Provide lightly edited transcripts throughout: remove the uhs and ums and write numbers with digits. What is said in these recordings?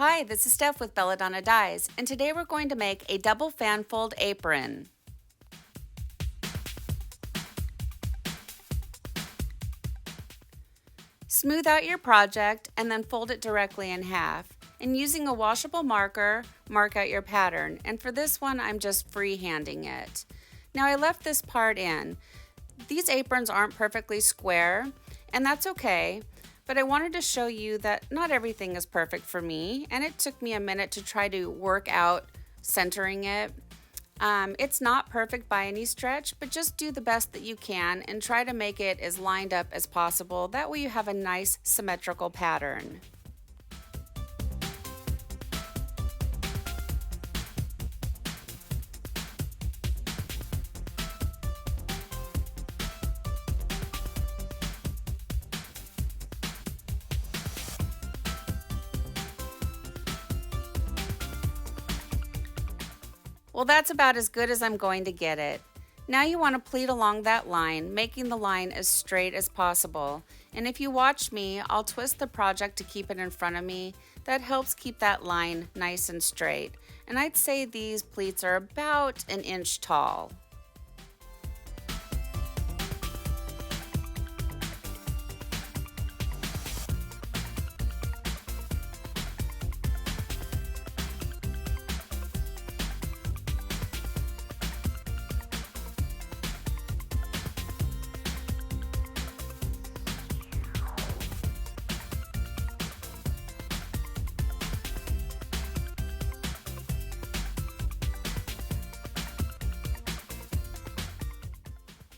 Hi, this is Steph with Belladonna Dyes, and today we're going to make a double fanfold apron. Smooth out your project and then fold it directly in half. And using a washable marker, mark out your pattern. And for this one, I'm just freehanding it. Now I left this part in. These aprons aren't perfectly square, and that's okay. But I wanted to show you that not everything is perfect for me, and it took me a minute to try to work out centering it. It's not perfect by any stretch, but just do the best that you can and try to make it as lined up as possible. That way you have a nice symmetrical pattern. Well, that's about as good as I'm going to get it. Now you want to pleat along that line, making the line as straight as possible. And if you watch me, I'll twist the project to keep it in front of me. That helps keep that line nice and straight. And I'd say these pleats are about an inch tall.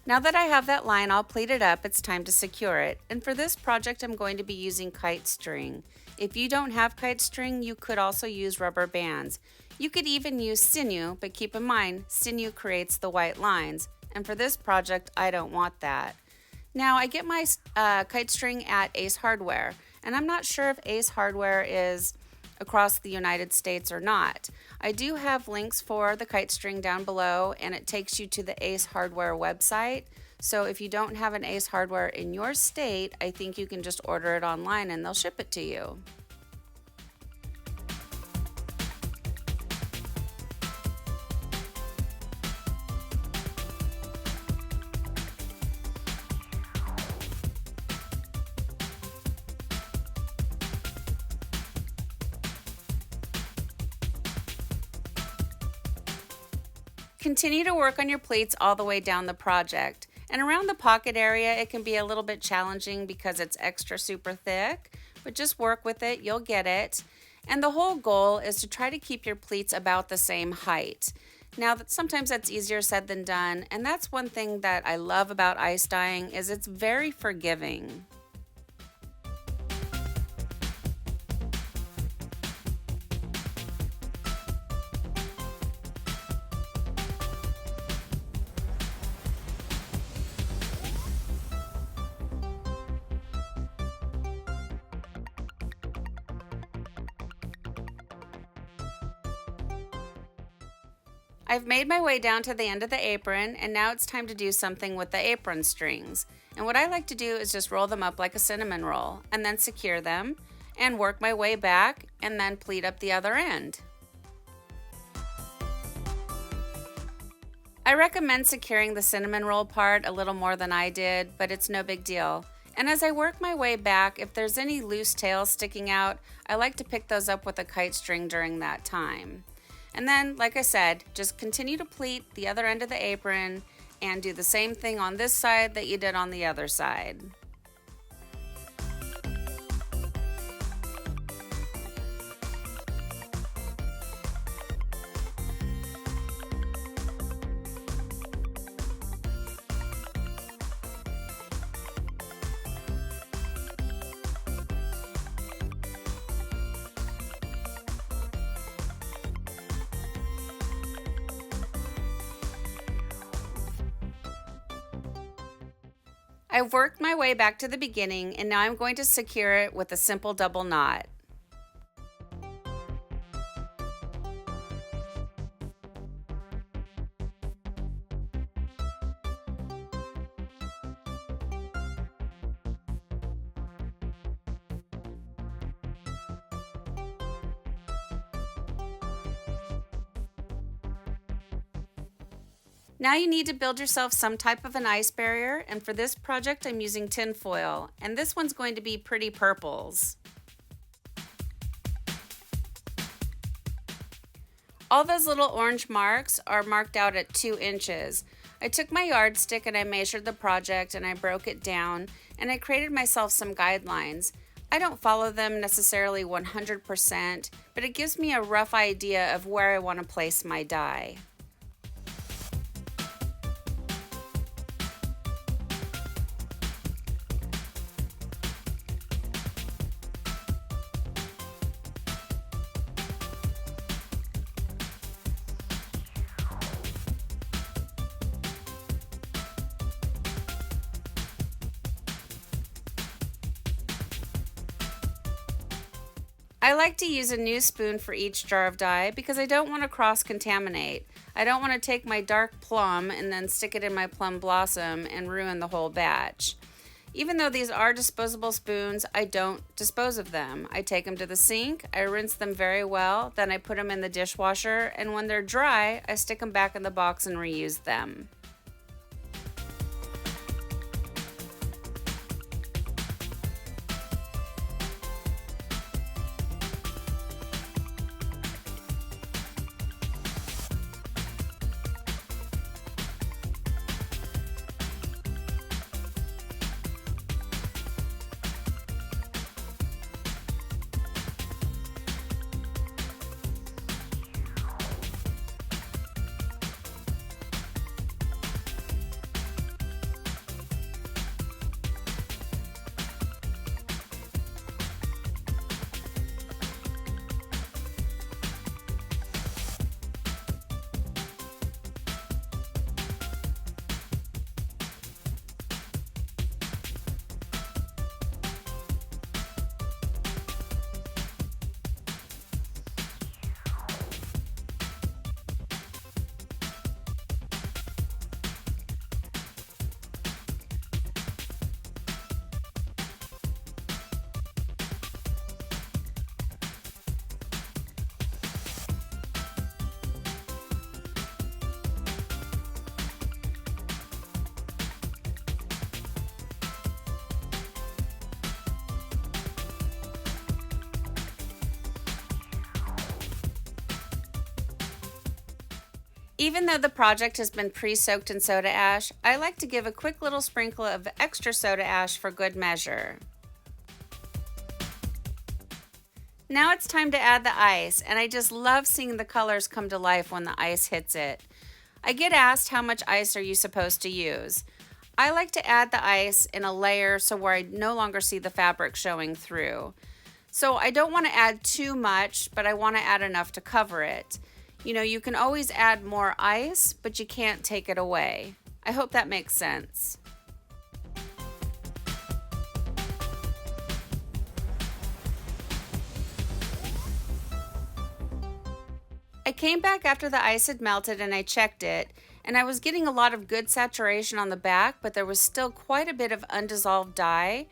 Now that I have that line all pleated up, it's time to secure it. And for this project, I'm going to be using kite string. If you don't have kite string, you could also use rubber bands. You could even use sinew, but keep in mind, sinew creates the white lines. And for this project, I don't want that. Now, I get my kite string at Ace Hardware, and I'm not sure if Ace Hardware is across the United States or not. I do have links for the kite string down below, and it takes you to the Ace Hardware website. So if you don't have an Ace Hardware in your state, I think you can just order it online and they'll ship it to you. Continue to work on your pleats all the way down the project. And around the pocket area, it can be a little bit challenging because it's extra super thick, but just work with it, you'll get it. And the whole goal is to try to keep your pleats about the same height. Now, sometimes that's easier said than done, and that's one thing that I love about ice dyeing is it's very forgiving. I've made my way down to the end of the apron, and now it's time to do something with the apron strings. And what I like to do is just roll them up like a cinnamon roll and then secure them and work my way back and then pleat up the other end. I recommend securing the cinnamon roll part a little more than I did, but it's no big deal. And as I work my way back, if there's any loose tails sticking out, I like to pick those up with a kite string during that time. And then, like I said, just continue to pleat the other end of the apron and do the same thing on this side that you did on the other side. I've worked my way back to the beginning, and now I'm going to secure it with a simple double knot. Now you need to build yourself some type of an ice barrier, and for this project I'm using tin foil, and this one's going to be pretty purples. All those little orange marks are marked out at 2 inches. I took my yardstick and I measured the project and I broke it down and I created myself some guidelines. I don't follow them necessarily 100%, but it gives me a rough idea of where I want to place my die. I like to use a new spoon for each jar of dye because I don't want to cross-contaminate. I don't want to take my dark plum and then stick it in my plum blossom and ruin the whole batch. Even though these are disposable spoons, I don't dispose of them. I take them to the sink, I rinse them very well, then I put them in the dishwasher, and when they're dry, I stick them back in the box and reuse them. Even though the project has been pre-soaked in soda ash, I like to give a quick little sprinkle of extra soda ash for good measure. Now it's time to add the ice, and I just love seeing the colors come to life when the ice hits it. I get asked how much ice are you supposed to use. I like to add the ice in a layer so where I no longer see the fabric showing through. So I don't want to add too much, but I want to add enough to cover it. You know, you can always add more ice, but you can't take it away. I hope that makes sense. I came back after the ice had melted and I checked it, and I was getting a lot of good saturation on the back, but there was still quite a bit of undissolved dye.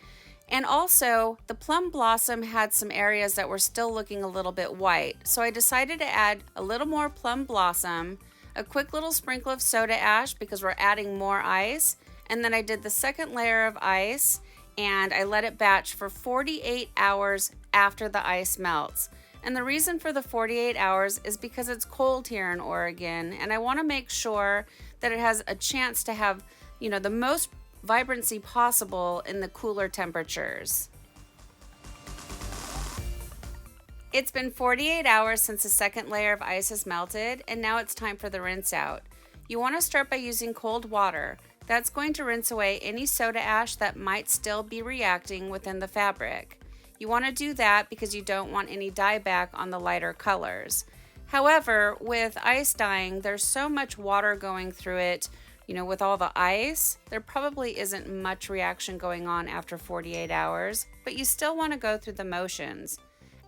And also, the plum blossom had some areas that were still looking a little bit white. So I decided to add a little more plum blossom, a quick little sprinkle of soda ash because we're adding more ice, and then I did the second layer of ice and I let it batch for 48 hours after the ice melts. And the reason for the 48 hours is because it's cold here in Oregon, and I want to make sure that it has a chance to have, the most vibrancy possible in the cooler temperatures. It's been 48 hours since the second layer of ice has melted, and now it's time for the rinse out. You want to start by using cold water. That's going to rinse away any soda ash that might still be reacting within the fabric. You want to do that because you don't want any dye back on the lighter colors. However, with ice dyeing, there's so much water going through it. With all the ice, there probably isn't much reaction going on after 48 hours, but you still want to go through the motions.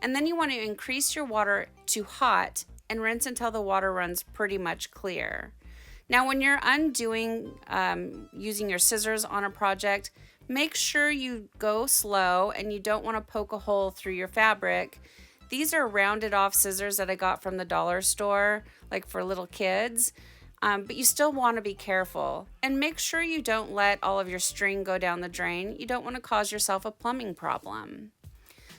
And then you want to increase your water to hot and rinse until the water runs pretty much clear. Now, when you're undoing, using your scissors on a project, make sure you go slow and you don't want to poke a hole through your fabric. These are rounded off scissors that I got from the dollar store, like for little kids. but you still want to be careful. And make sure you don't let all of your string go down the drain. You don't want to cause yourself a plumbing problem.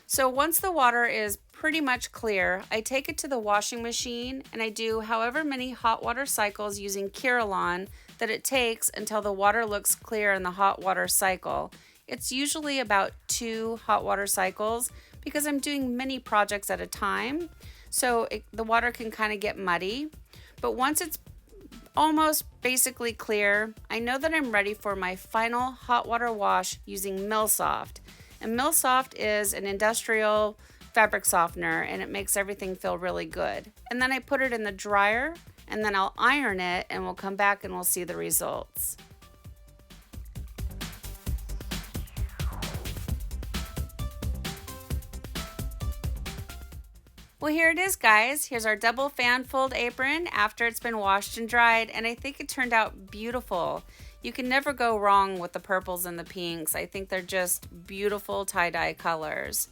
So once the water is pretty much clear, I take it to the washing machine and I do however many hot water cycles using Kirillon that it takes until the water looks clear in the hot water cycle. It's usually about 2 hot water cycles because I'm doing many projects at a time, so the water can kind of get muddy. But once it's almost basically clear, I know that I'm ready for my final hot water wash using Millsoft. And Millsoft is an industrial fabric softener and it makes everything feel really good. And then I put it in the dryer and then I'll iron it and we'll come back and we'll see the results. Well, here it is, guys. Here's our double Fanfold apron after it's been washed and dried, and I think it turned out beautiful. You can never go wrong with the purples and the pinks. I think they're just beautiful tie-dye colors.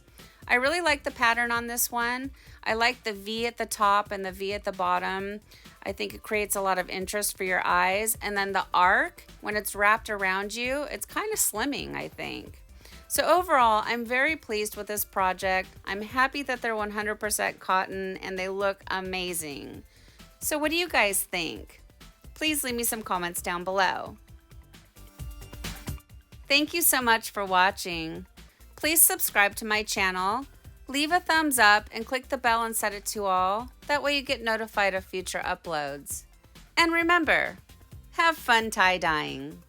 I really like the pattern on this one. I like the V at the top and the V at the bottom. I think it creates a lot of interest for your eyes. And then the arc, when it's wrapped around you, it's kind of slimming, I think. So overall, I'm very pleased with this project. I'm happy that they're 100% cotton and they look amazing. So what do you guys think? Please leave me some comments down below. Thank you so much for watching. Please subscribe to my channel, leave a thumbs up and click the bell and set it to all. That way you get notified of future uploads. And remember, have fun tie-dyeing.